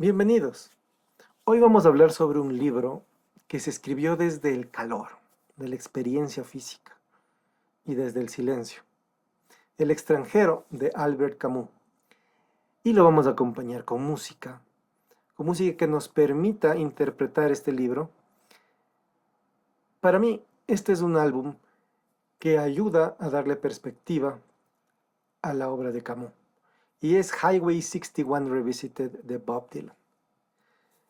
Bienvenidos. Hoy vamos a hablar sobre un libro que se escribió desde el calor, de la experiencia física y desde el silencio. El extranjero de Albert Camus. Y lo vamos a acompañar con música que nos permita interpretar este libro. Para mí, este es un álbum que ayuda a darle perspectiva a la obra de Camus. Y es Highway 61 Revisited de Bob Dylan.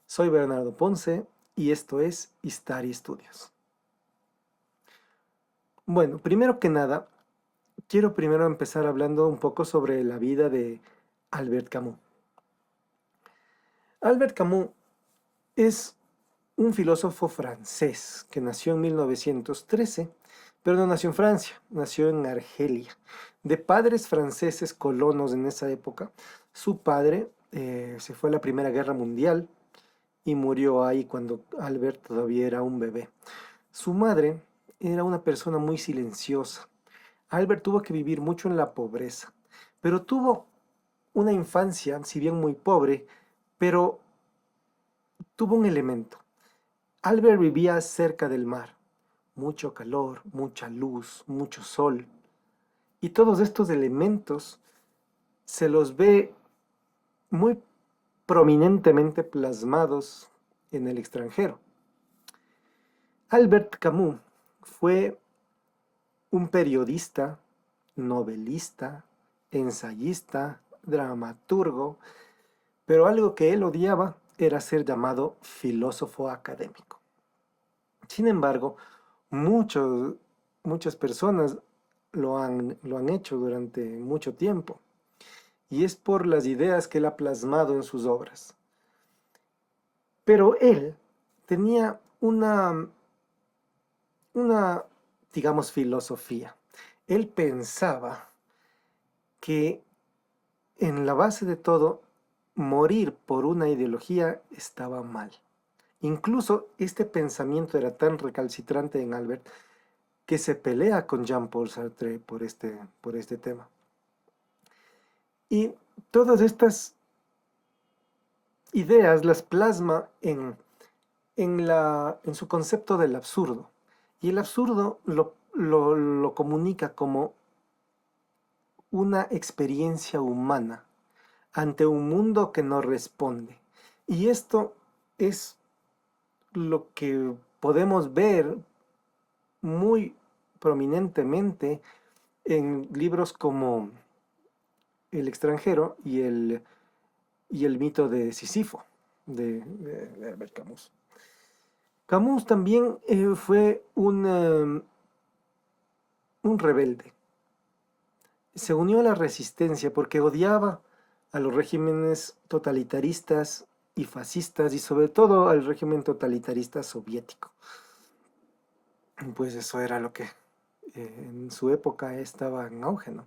Soy Bernardo Ponce y esto es Istari Studios. Bueno, primero que nada, quiero primero empezar hablando un poco sobre la vida de Albert Camus. Albert Camus es un filósofo francés que nació en 1913, pero no nació en Francia, nació en Argelia. De padres franceses colonos en esa época, su padre se fue a la Primera Guerra Mundial y murió ahí cuando Albert todavía era un bebé. Su madre era una persona muy silenciosa. Albert tuvo que vivir mucho en la pobreza, pero tuvo una infancia, si bien muy pobre, pero tuvo un elemento. Albert vivía cerca del mar, mucho calor, mucha luz, mucho sol, y todos estos elementos se los ve muy prominentemente plasmados en el extranjero. Albert Camus fue un periodista, novelista, ensayista, dramaturgo, pero algo que él odiaba era ser llamado filósofo académico. Sin embargo, muchas personas lo han hecho durante mucho tiempo, y es por las ideas que él ha plasmado en sus obras. Pero él tenía una, digamos, filosofía. Él pensaba que en la base de todo, morir por una ideología estaba mal. Incluso este pensamiento era tan recalcitrante en Albert que se pelea con Jean-Paul Sartre por este tema. Y todas estas ideas las plasma en su concepto del absurdo. Y el absurdo lo comunica como una experiencia humana ante un mundo que no responde. Y esto es lo que podemos ver muy prominentemente en libros como El extranjero y el mito de Sísifo, de Albert Camus. Camus también fue un rebelde. Se unió a la resistencia porque odiaba a los regímenes totalitaristas y fascistas y sobre todo al régimen totalitarista soviético. Pues eso era lo que en su época estaba en auge, ¿no?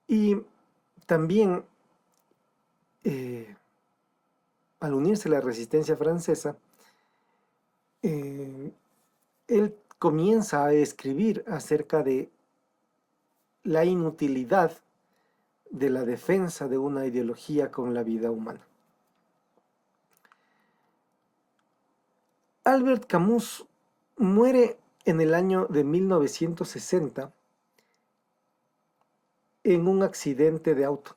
Y también eh, al unirse a la resistencia francesa, eh, él comienza a escribir acerca de la inutilidad de la defensa de una ideología con la vida humana. Albert Camus muere en el año de 1960 en un accidente de auto.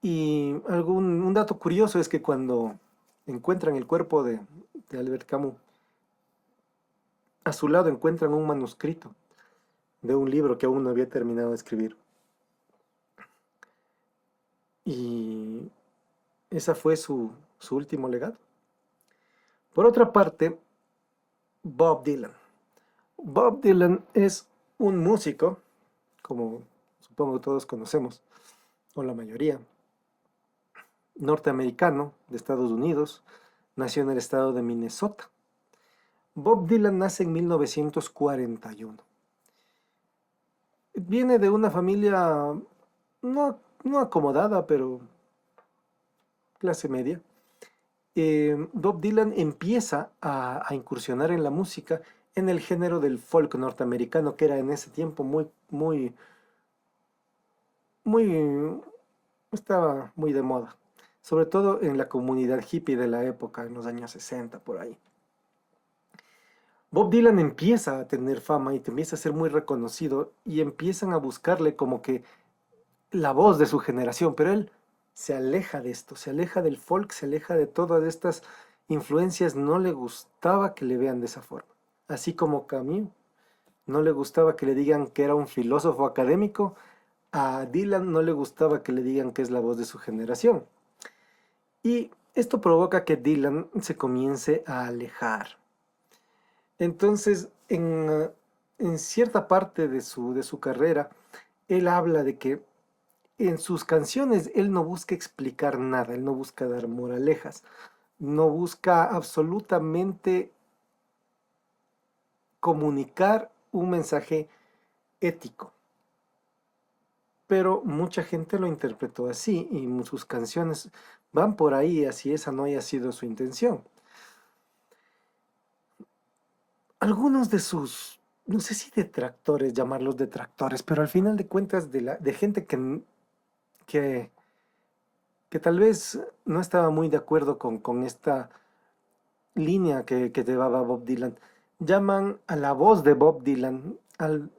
Y un dato curioso es que cuando encuentran el cuerpo de Albert Camus, a su lado encuentran un manuscrito de un libro que aún no había terminado de escribir. Y esa fue su último legado. Por otra parte, Bob Dylan. Bob Dylan es un músico, como supongo todos conocemos, o la mayoría, norteamericano de Estados Unidos, nació en el estado de Minnesota. Bob Dylan nace en 1941. Viene de una familia no acomodada, pero clase media. Bob Dylan empieza a incursionar en la música en el género del folk norteamericano, que era en ese tiempo muy, estaba muy de moda. sobre todo en la comunidad hippie de la época, en los años 60 por ahí. Bob Dylan empieza a tener fama y empieza a ser muy reconocido y empiezan a buscarle como que la voz de su generación, pero él se aleja de esto, se aleja del folk, se aleja de todas estas influencias, no le gustaba que le vean de esa forma. Así como Camus, no le gustaba que le digan que era un filósofo académico, a Dylan no le gustaba que le digan que es la voz de su generación. Y esto provoca que Dylan se comience a alejar. Entonces, en cierta parte de su carrera, él habla de que en sus canciones él no busca explicar nada, él no busca dar moralejas, no busca absolutamente comunicar un mensaje ético. Pero mucha gente lo interpretó así y sus canciones van por ahí, así esa no haya sido su intención. Algunos de sus, no sé si detractores, llamarlos detractores, pero al final de cuentas de gente que, que tal vez no estaba muy de acuerdo con esta línea que llevaba Bob Dylan, llaman a la voz de Bob Dylan,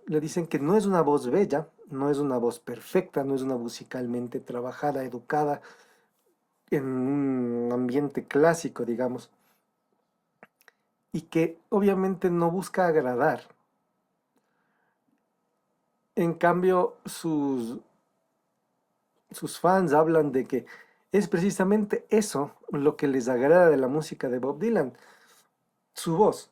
le dicen que no es una voz bella, no es una voz perfecta, no es una musicalmente trabajada, educada en un ambiente clásico, digamos, y que obviamente no busca agradar. En cambio, sus fans hablan de que es precisamente eso lo que les agrada de la música de Bob Dylan. Su voz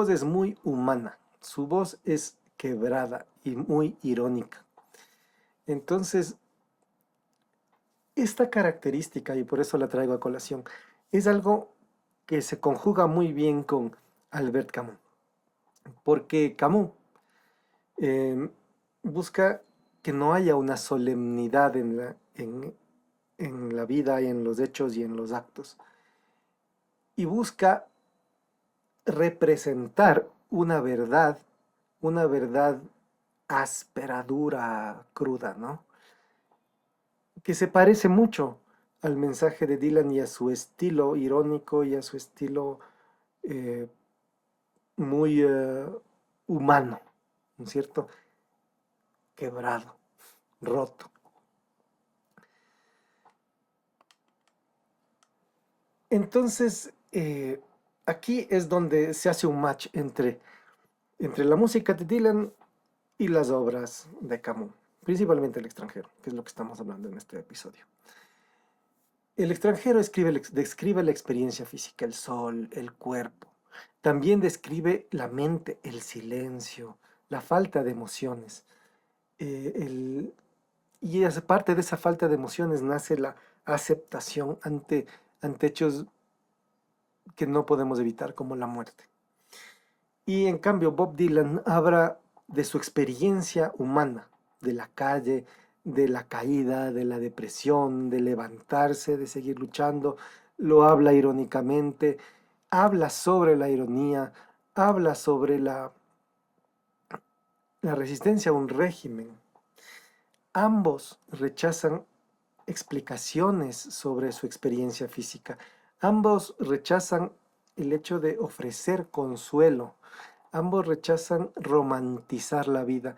es muy humana, su voz es quebrada y muy irónica. Entonces, esta característica, y por eso la traigo a colación, es algo que se conjuga muy bien con Albert Camus, porque Camus eh, busca que no haya una solemnidad en la vida y en los hechos y en los actos, y busca representar una verdad áspera, dura, cruda, ¿no? Que se parece mucho al mensaje de Dylan y a su estilo irónico y a su estilo eh, muy humano, ¿no es cierto? Quebrado, roto. Entonces, aquí es donde se hace un match entre la música de Dylan y las obras de Camus, principalmente El extranjero, que es lo que estamos hablando en este episodio. El extranjero describe la experiencia física, el sol, el cuerpo. También describe la mente, el silencio, la falta de emociones. Eh, el- y parte de esa falta de emociones nace la aceptación ante hechos que no podemos evitar, como la muerte. Y en cambio, Bob Dylan habla de su experiencia humana, de la calle, de la caída, de la depresión, de levantarse, de seguir luchando. Lo habla irónicamente, habla sobre la ironía, habla sobre la resistencia a un régimen. Ambos rechazan explicaciones sobre su experiencia física. Ambos rechazan el hecho de ofrecer consuelo. Ambos rechazan romantizar la vida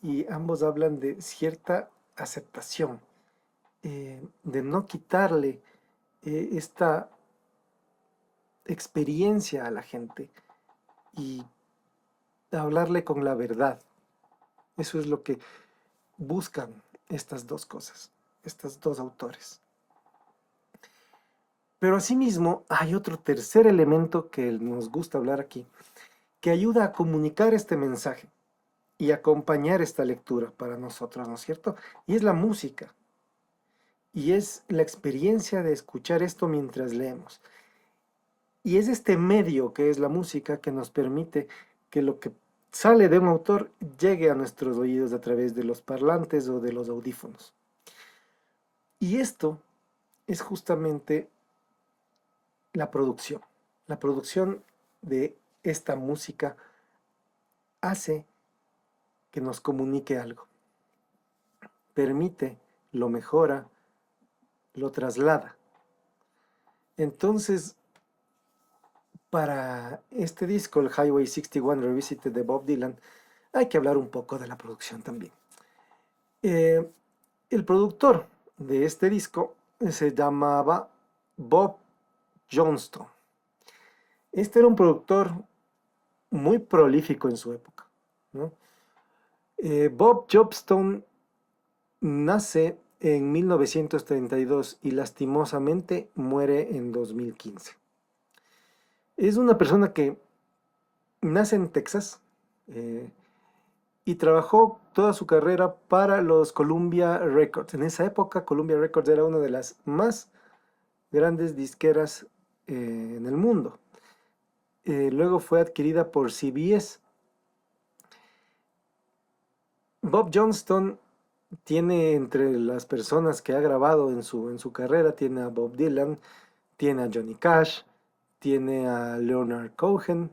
y ambos hablan de cierta aceptación, de no quitarle esta experiencia a la gente y hablarle con la verdad. Eso es lo que buscan estas dos cosas, estos dos autores. Pero asimismo hay otro tercer elemento que nos gusta hablar aquí, que ayuda a comunicar este mensaje y acompañar esta lectura para nosotros, ¿no es cierto? Y es la música. Y es la experiencia de escuchar esto mientras leemos. Y es este medio que es la música que nos permite que lo que sale de un autor llegue a nuestros oídos a través de los parlantes o de los audífonos. Y esto es justamente la producción. La producción de esta música hace que nos comunique algo, permite, lo mejora, lo traslada. Entonces, para este disco, el Highway 61 Revisited de Bob Dylan, hay que hablar un poco de la producción también. Eh, el productor de este disco se llamaba Bob Johnston. Este era un productor muy prolífico en su época, ¿no? Bob Johnston nace en 1932 y lastimosamente muere en 2015. Es una persona que nace en Texas eh, y trabajó toda su carrera para los Columbia Records. En esa época, Columbia Records era una de las más grandes disqueras en el mundo. Luego fue adquirida por CBS. Bob Johnston tiene entre las personas que ha grabado en su carrera, tiene a Bob Dylan, tiene a Johnny Cash, tiene a Leonard Cohen,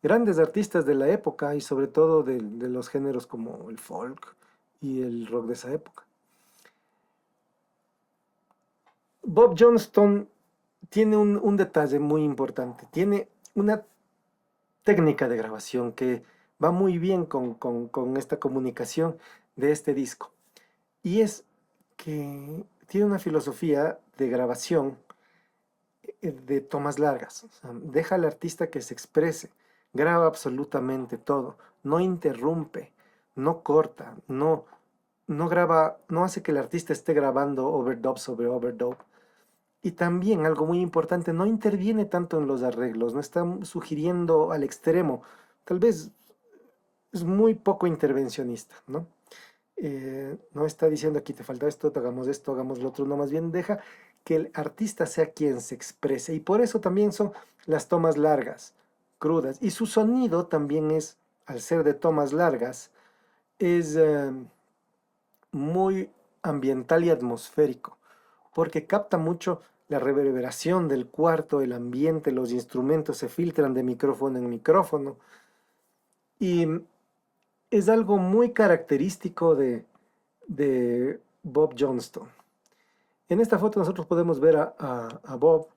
grandes artistas de la época y sobre todo de los géneros como el folk y el rock de esa época. Bob Johnston tiene un detalle muy importante, tiene una técnica de grabación que va muy bien con esta comunicación de este disco. Y es que tiene una filosofía de grabación de tomas largas. O sea, deja al artista que se exprese, graba absolutamente todo, no interrumpe, no corta, no graba, no hace que el artista esté grabando overdub sobre overdub. Y también algo muy importante, no interviene tanto en los arreglos, no está sugiriendo al extremo. Tal vez es muy poco intervencionista, ¿no? No está diciendo aquí te falta esto, hagamos lo otro, no, más bien deja que el artista sea quien se exprese. Y por eso también son las tomas largas, crudas. Y su sonido también es, al ser de tomas largas, es muy ambiental y atmosférico, porque capta mucho la reverberación del cuarto, el ambiente, los instrumentos se filtran de micrófono en micrófono. Y es algo muy característico de Bob Johnston. En esta foto nosotros podemos ver a Bob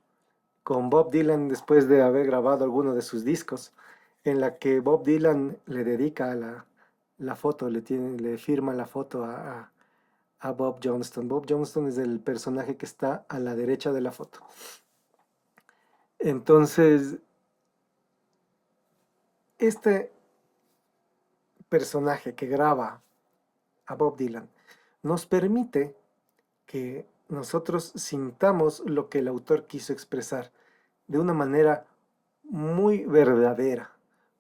con Bob Dylan después de haber grabado alguno de sus discos, en la que Bob Dylan le dedica la foto, le firma la foto a Bob Johnston. Bob Johnston es el personaje que está a la derecha de la foto. Entonces, este personaje que graba a Bob Dylan nos permite que nosotros sintamos lo que el autor quiso expresar de una manera muy verdadera,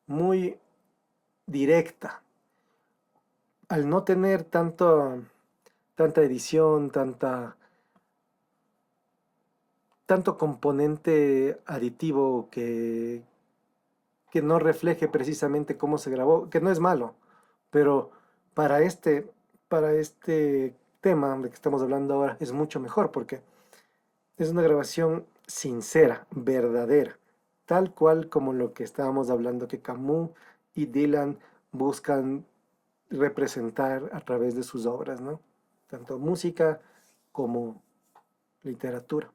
muy directa, al no tener tanta edición, tanto componente aditivo que no refleje precisamente cómo se grabó, que no es malo, pero para este, para este tema de que estamos hablando ahora es mucho mejor porque es una grabación sincera, verdadera, tal cual como lo que estábamos hablando que Camus y Dylan buscan representar a través de sus obras, ¿no? Tanto música como literatura.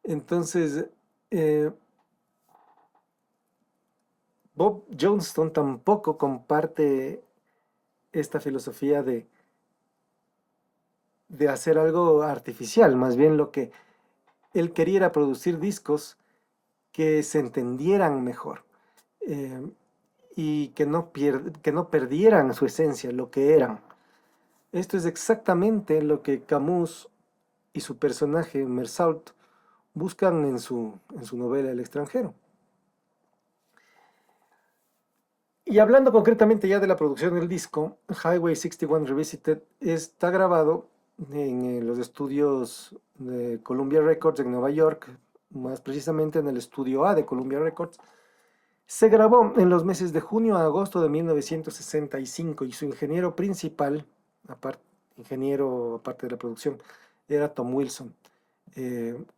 Entonces, eh, Bob Johnston tampoco comparte esta filosofía de hacer algo artificial, más bien lo que él quería era producir discos que se entendieran mejor eh, y que no perdieran su esencia, lo que eran. Esto es exactamente lo que Camus y su personaje Mersault buscan en su novela El extranjero. Y hablando concretamente ya de la producción del disco, Highway 61 Revisited está grabado en los estudios de Columbia Records en Nueva York, más precisamente en el estudio A de Columbia Records. Se grabó en los meses de junio a agosto de 1965 y su ingeniero principal, ingeniero aparte de la producción, era Tom Wilson,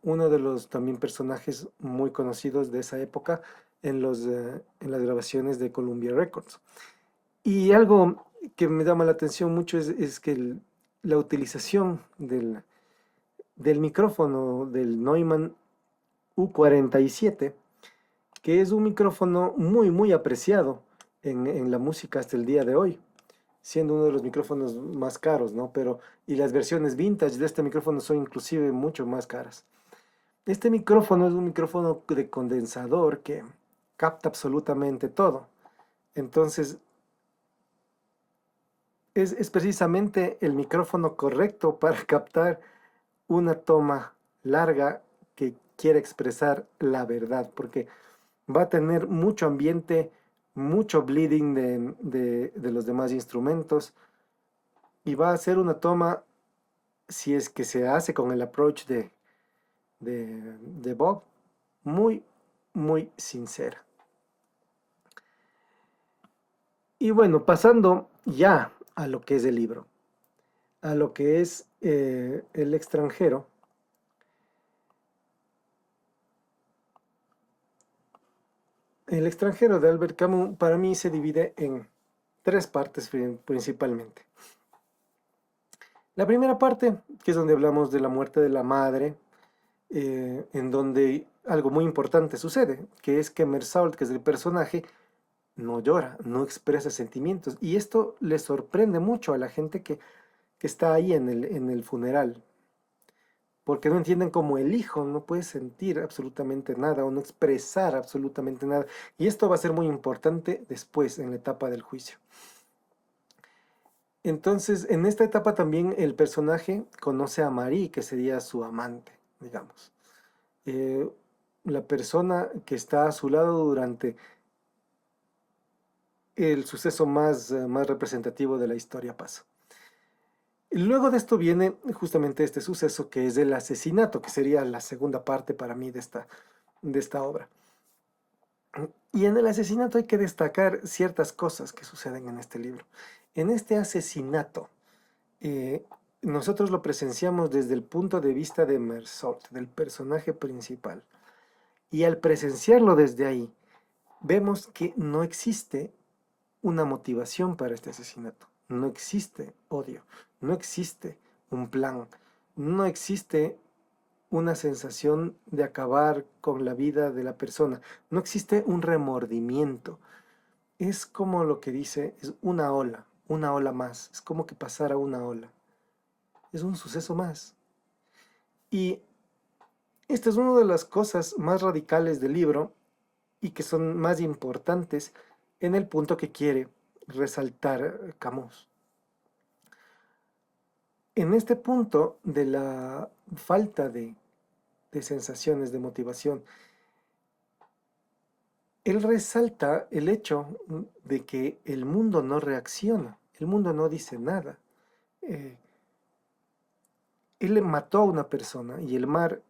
uno de los también personajes muy conocidos de esa época en las grabaciones de Columbia Records. Y algo que me llama la atención mucho es que la utilización del micrófono del Neumann U47, que es un micrófono muy, muy apreciado en la música hasta el día de hoy, siendo uno de los micrófonos más caros, ¿no? Pero, y las versiones vintage de este micrófono son inclusive mucho más caras. Este micrófono es un micrófono de condensador que capta absolutamente todo. Entonces, es precisamente el micrófono correcto para captar una toma larga que quiere expresar la verdad, porque va a tener mucho ambiente, mucho bleeding de los demás instrumentos y va a ser una toma, si es que se hace con el approach de Bob, muy, muy sincera. Y bueno, pasando ya a lo que es el libro, a lo que es El extranjero. El extranjero de Albert Camus para mí se divide en tres partes principalmente. La primera parte, que es donde hablamos de la muerte de la madre, en donde algo muy importante sucede, que es que Mersault, que es el personaje, no llora, no expresa sentimientos. Y esto le sorprende mucho a la gente que está ahí en el funeral, porque no entienden cómo el hijo no puede sentir absolutamente nada o no expresar absolutamente nada. Y esto va a ser muy importante después, en la etapa del juicio. Entonces, en esta etapa también el personaje conoce a Marie, que sería su amante, digamos. Eh, la persona que está a su lado durante el suceso más representativo de la historia pasa. Y luego de esto viene justamente este suceso que es el asesinato, que sería la segunda parte para mí de esta obra. Y en el asesinato hay que destacar ciertas cosas que suceden en este libro. En este asesinato, eh, nosotros lo presenciamos desde el punto de vista de Mersault, del personaje principal. Y al presenciarlo desde ahí, vemos que no existe una motivación para este asesinato. No existe odio, no existe un plan, no existe una sensación de acabar con la vida de la persona, no existe un remordimiento. Es como lo que dice, es una ola más, es como que pasara una ola, es un suceso más. Y esta es una de las cosas más radicales del libro y que son más importantes en el punto que quiere resaltar Camus. En este punto de la falta de sensaciones de motivación, él resalta el hecho de que el mundo no reacciona, el mundo no dice nada. Eh, él mató a una persona y el mar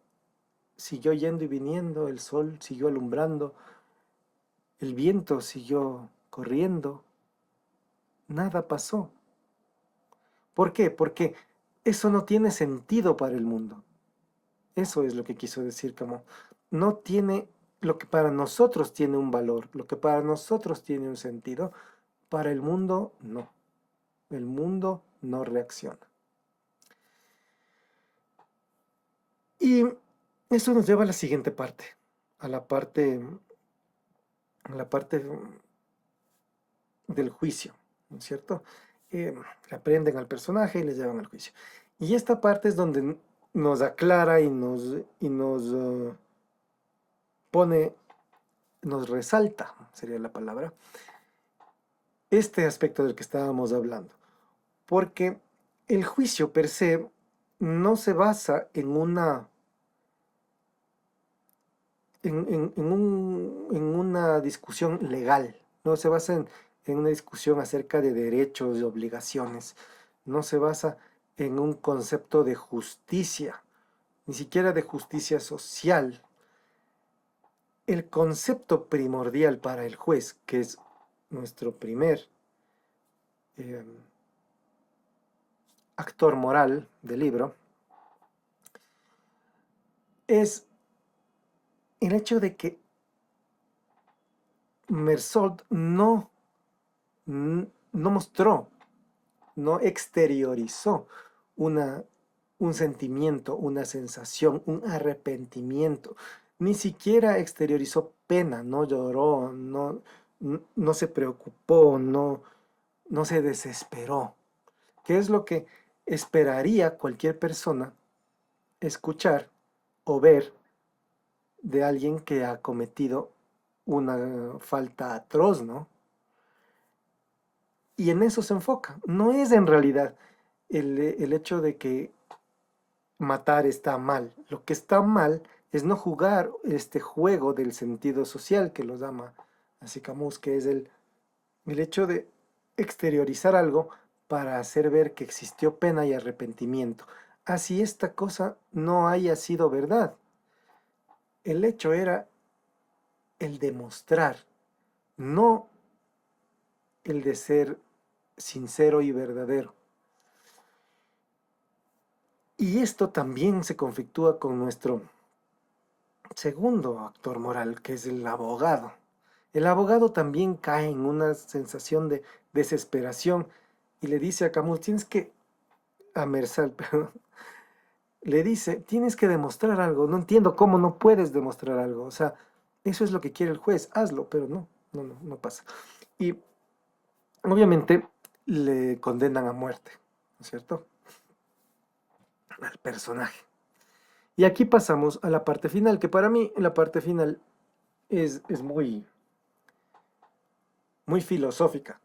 siguió yendo y viniendo, el sol siguió alumbrando, el viento siguió corriendo, nada pasó. ¿Por qué? Porque eso no tiene sentido para el mundo. Eso es lo que quiso decir Camus. No tiene lo que para nosotros tiene un valor, lo que para nosotros tiene un sentido, para el mundo no. El mundo no reacciona. Y eso nos lleva a la siguiente parte, a la parte, a la parte del juicio, ¿no es cierto? Le aprenden al personaje y les llevan al juicio. Y esta parte es donde nos aclara y nos pone, nos resalta, sería la palabra, este aspecto del que estábamos hablando. Porque el juicio per se no se basa en una, en una discusión legal, no se basa en una discusión acerca de derechos y obligaciones, no se basa en un concepto de justicia, ni siquiera de justicia social. El concepto primordial para el juez, que es nuestro primer eh, actor moral del libro, es el hecho de que Mersault no mostró, no exteriorizó una un sentimiento, una sensación, un arrepentimiento. Ni siquiera exteriorizó pena, no lloró, no se preocupó, no se desesperó. ¿Qué es lo que esperaría cualquier persona escuchar o ver de alguien que ha cometido una falta atroz, ¿no? Y en eso se enfoca. No es en realidad el hecho de que matar está mal. Lo que está mal es no jugar este juego del sentido social que lo llama así Camus, que es el hecho de exteriorizar algo para hacer ver que existió pena y arrepentimiento. Así esta cosa no haya sido verdad. El hecho era el demostrar, no el de ser sincero y verdadero. Y esto también se conflictúa con nuestro segundo actor moral, que es el abogado. El abogado también cae en una sensación de desesperación y le dice a Camus, a Mersal, perdón, le dice, tienes que demostrar algo, no entiendo cómo no puedes demostrar algo, o sea, eso es lo que quiere el juez, hazlo, pero no pasa. Y obviamente le condenan a muerte, ¿no es cierto? Al personaje. Y aquí pasamos a la parte final, que para mí la parte final es muy filosófica.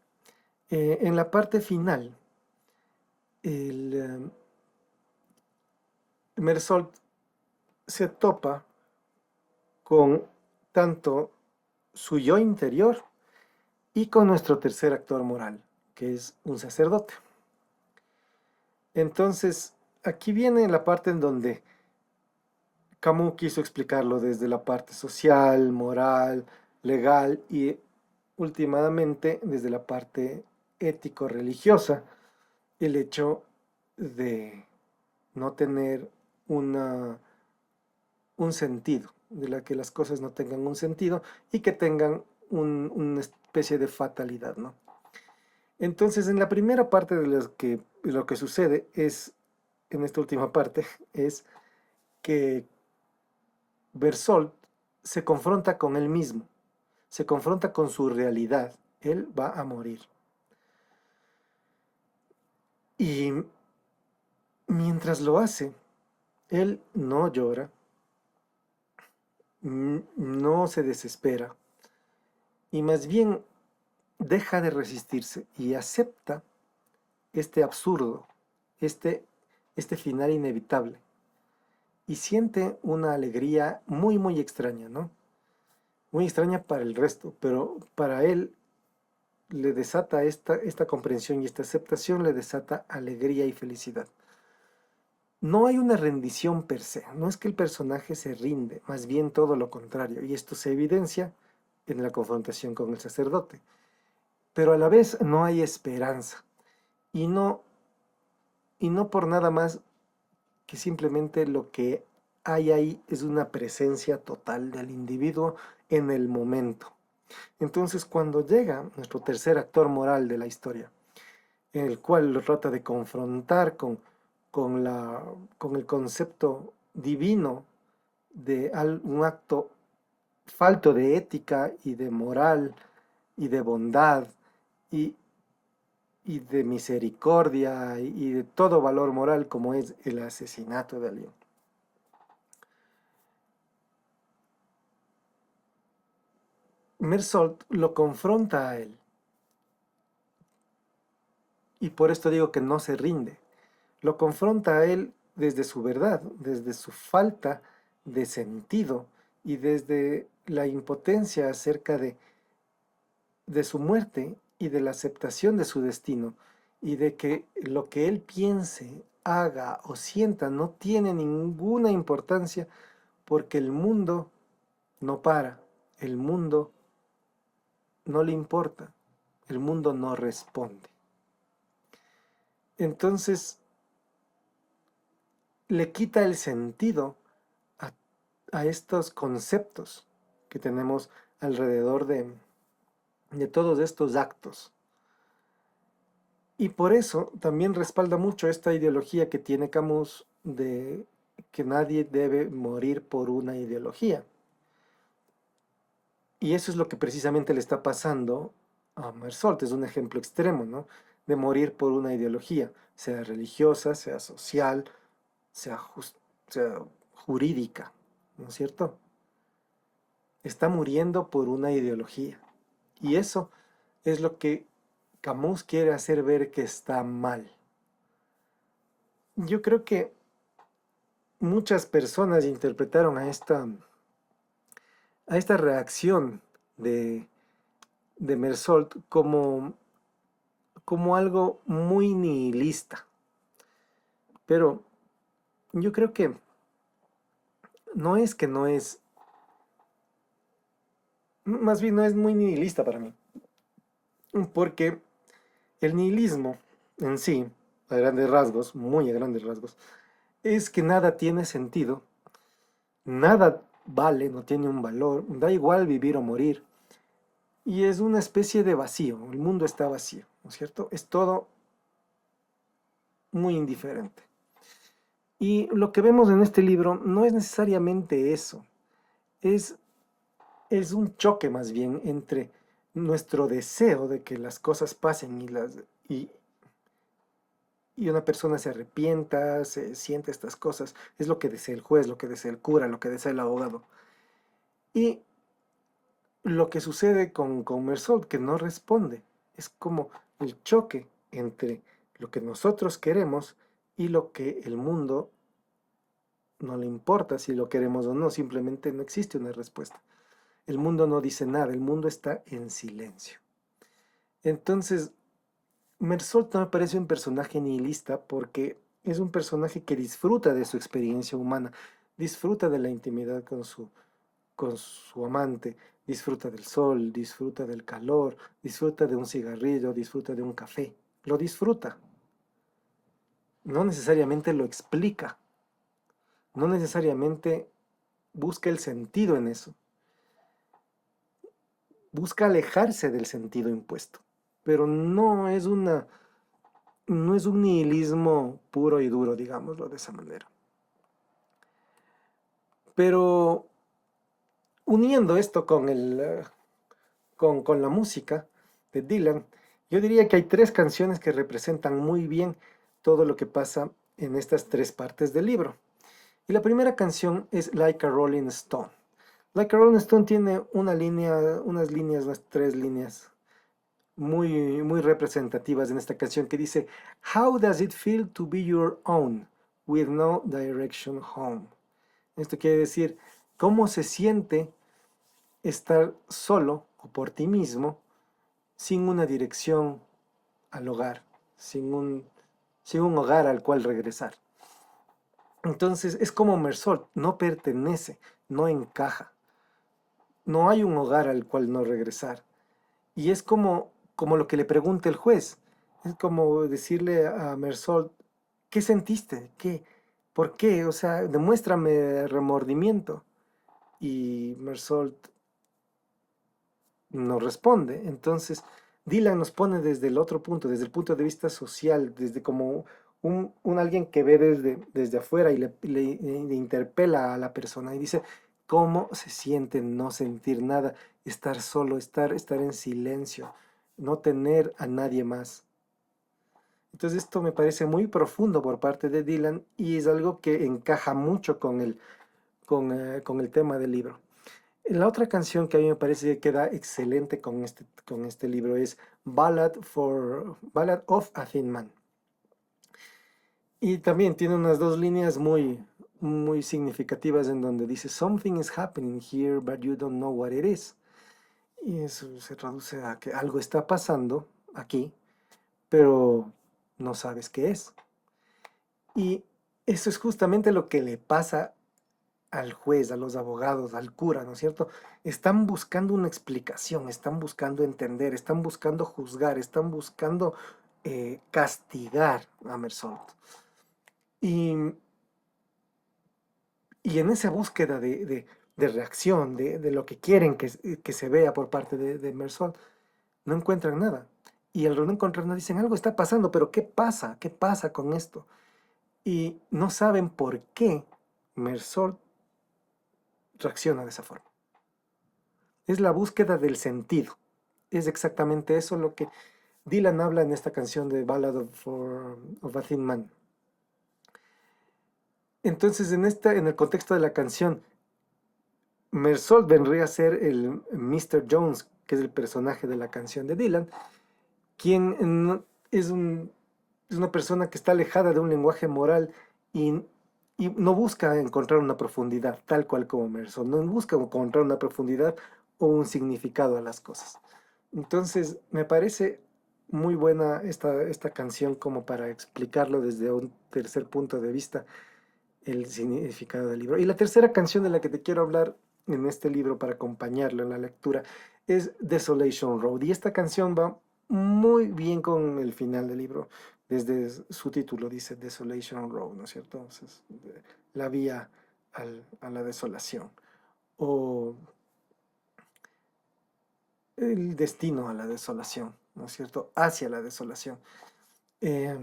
En la parte final, el Mersault se topa con tanto su yo interior y con nuestro tercer actor moral, que es un sacerdote. Entonces, aquí viene la parte en donde Camus quiso explicarlo desde la parte social, moral, legal y últimamente desde la parte ético-religiosa, el hecho de no tener una, un sentido, de la que las cosas no tengan un sentido y que tengan una especie de fatalidad, ¿no? Entonces, en la primera parte lo que sucede es, en esta última parte, es que Bersolt se confronta con él mismo, se confronta con su realidad. Él va a morir. Y mientras lo hace, él no llora, no se desespera y más bien deja de resistirse y acepta este absurdo, este, este final inevitable. Y siente una alegría muy extraña, ¿no? Muy extraña para el resto, pero para él le desata esta comprensión y esta aceptación, le desata alegría y felicidad. No hay una rendición per se, no es que el personaje se rinde, más bien todo lo contrario, y esto se evidencia en la confrontación con el sacerdote. Pero a la vez no hay esperanza, y y no por nada más que simplemente lo que hay ahí es una presencia total del individuo en el momento. Entonces, cuando llega nuestro tercer actor moral de la historia, en el cual lo trata de confrontar con, la, con el concepto divino de un acto falto de ética y de moral y de bondad y, y de misericordia y de todo valor moral como es el asesinato de alguien. Mersault lo confronta a él y por esto digo que no se rinde. Lo confronta a él desde su verdad, desde su falta de sentido y desde la impotencia acerca de su muerte y de la aceptación de su destino y de que lo que él piense, haga o sienta no tiene ninguna importancia porque el mundo no para, el mundo no le importa, el mundo no responde. Entonces le quita el sentido a, a estos conceptos que tenemos alrededor de todos estos actos. Y por eso también respalda mucho esta ideología que tiene Camus de que nadie debe morir por una ideología. Y eso es lo que precisamente le está pasando a Mersault, es un ejemplo extremo, ¿no? De morir por una ideología, sea religiosa, sea social, sea, sea jurídica, ¿no es cierto? Está muriendo por una ideología. Y eso es lo que Camus quiere hacer ver que está mal. Yo creo que muchas personas interpretaron a esta reacción de, de Mersault como algo muy nihilista. Pero yo creo que no es, más bien no es muy nihilista para mí. Porque el nihilismo en sí, a grandes rasgos, muy a grandes rasgos, es que nada tiene sentido, nada vale, no tiene un valor, da igual vivir o morir. Y es una especie de vacío, el mundo está vacío, ¿no es cierto? Es todo muy indiferente. Y lo que vemos en este libro no es necesariamente eso, es, es un choque más bien entre nuestro deseo de que las cosas pasen y una persona se arrepienta, se siente estas cosas, es lo que desea el juez, lo que desea el cura, lo que desea el abogado. Y lo que sucede con Mersault, que no responde, es como el choque entre lo que nosotros queremos y lo que el mundo no le importa si lo queremos o no, simplemente no existe una respuesta. El mundo no dice nada, el mundo está en silencio. Entonces, Mersault no me parece un personaje nihilista porque es un personaje que disfruta de su experiencia humana, disfruta de la intimidad con su amante, disfruta del sol, disfruta del calor, disfruta de un cigarrillo, disfruta de un café. Lo disfruta, no necesariamente lo explica, no necesariamente busca el sentido en eso, busca alejarse del sentido impuesto, pero no es un nihilismo puro y duro, digámoslo de esa manera. Pero uniendo esto con la música de Dylan, yo diría que hay tres canciones que representan muy bien todo lo que pasa en estas tres partes del libro. Y la primera canción es Like a Rolling Stone. Like a Rolling Stone tiene una línea, unas líneas, unas tres líneas muy representativas en esta canción que dice: How does it feel to be your own with no direction home? Esto quiere decir, ¿cómo se siente estar solo o por ti mismo sin una dirección al hogar, sin un hogar al cual regresar? Entonces es como Mersault, no pertenece, no encaja, no hay un hogar al cual no regresar. Y es como lo que le pregunta el juez, es como decirle a Mersault: ¿qué sentiste? ¿Qué? ¿Por qué? O sea, demuéstrame remordimiento. Y Mersault no responde. Entonces, Dylan nos pone desde el otro punto, desde el punto de vista social, desde como un alguien que ve desde afuera y le interpela a la persona y dice: ¿cómo se siente no sentir nada, estar solo, estar en silencio, no tener a nadie más? Entonces esto me parece muy profundo por parte de Dylan y es algo que encaja mucho con el tema del libro. La otra canción que a mí me parece que queda excelente con este libro es Ballad of a Thin Man. Y también tiene unas dos líneas muy significativas en donde dice: Something is happening here, but you don't know what it is. Y eso se traduce a que algo está pasando aquí, pero no sabes qué es. Y eso es justamente lo que le pasa al juez, a los abogados, al cura, ¿no es cierto? Están buscando una explicación, están buscando entender, están buscando juzgar, están buscando castigar a Mersault. Y, y en esa búsqueda de reacción, de lo que quieren que se vea por parte de Mersault, no encuentran nada. y al no encontrarnos dicen, algo está pasando, pero ¿qué pasa? ¿Qué pasa con esto? Y no saben por qué Mersault reacciona de esa forma. Es la búsqueda del sentido. Es exactamente eso lo que Dylan habla en esta canción de Ballad of a Thin Man. Entonces, en el contexto de la canción, Mersault vendría a ser el Mr. Jones, que es el personaje de la canción de Dylan, quien es una persona que está alejada de un lenguaje moral y, y no busca encontrar una profundidad, tal cual como Mersault, no busca encontrar una profundidad o un significado a las cosas. Entonces, me parece muy buena esta canción como para explicarlo desde un tercer punto de vista, el significado del libro. Y la tercera canción de la que te quiero hablar en este libro para acompañarlo en la lectura es Desolation Road. Y esta canción va muy bien con el final del libro. Desde su título dice Desolation Road, ¿no es cierto? Entonces, la vía a la desolación. O el destino a la desolación, ¿no es cierto? Hacia la desolación. Eh,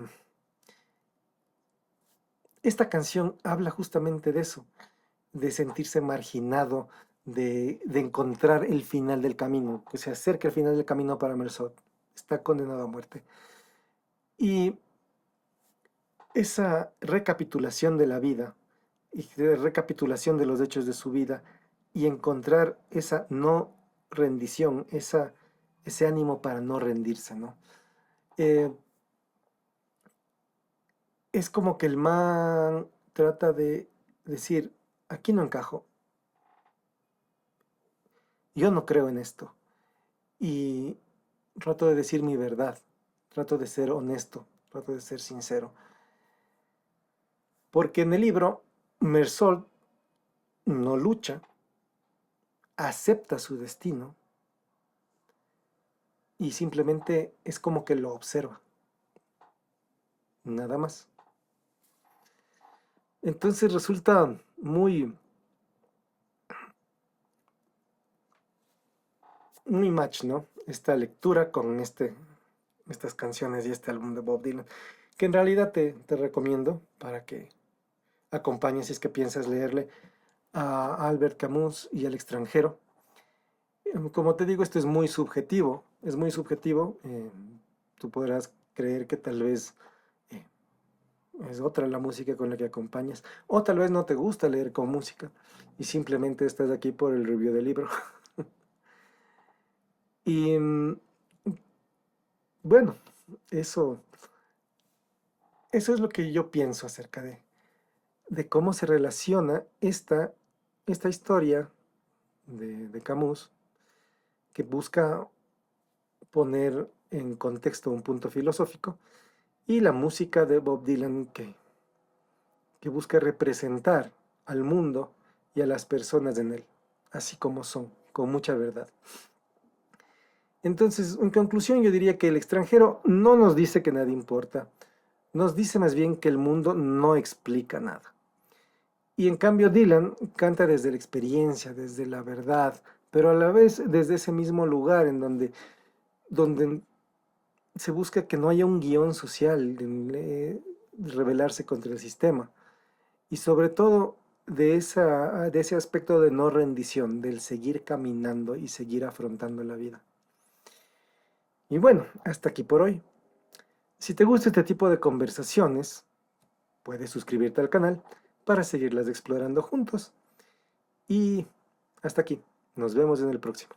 esta canción habla justamente de eso, de sentirse marginado, de encontrar el final del camino, que se acerca el final del camino para Mersault. Está condenado a muerte. Y esa recapitulación de la vida, y de recapitulación de los hechos de su vida, y encontrar esa no rendición, ese ánimo para no rendirse, ¿no? Eh, es como que el man trata de decir, aquí no encajo, yo no creo en esto. Y trato de decir mi verdad, trato de ser honesto, trato de ser sincero. Porque en el libro, Mersault no lucha, acepta su destino y simplemente es como que lo observa, nada más. Entonces resulta muy match, ¿no? Esta lectura con estas canciones y este álbum de Bob Dylan, que en realidad te recomiendo para que acompañes si es que piensas leerle a Albert Camus y al extranjero. Como te digo, esto es muy subjetivo, es muy subjetivo. Tú podrás creer que tal vez eh, es otra la música con la que acompañas, o tal vez no te gusta leer con música y simplemente estás aquí por el review del libro. Y bueno, eso, eso es lo que yo pienso acerca de cómo se relaciona esta historia de Camus, que busca poner en contexto un punto filosófico, y la música de Bob Dylan que busca representar al mundo y a las personas en él, así como son, con mucha verdad. Entonces, en conclusión, yo diría que el extranjero no nos dice que nada importa, nos dice más bien que el mundo no explica nada. Y en cambio Dylan canta desde la experiencia, desde la verdad, pero a la vez desde ese mismo lugar en donde se busca que no haya un guión social, de rebelarse contra el sistema. Y sobre todo de ese aspecto de no rendición, del seguir caminando y seguir afrontando la vida. Y bueno, hasta aquí por hoy. Si te gusta este tipo de conversaciones, puedes suscribirte al canal para seguirlas explorando juntos. Y hasta aquí. Nos vemos en el próximo.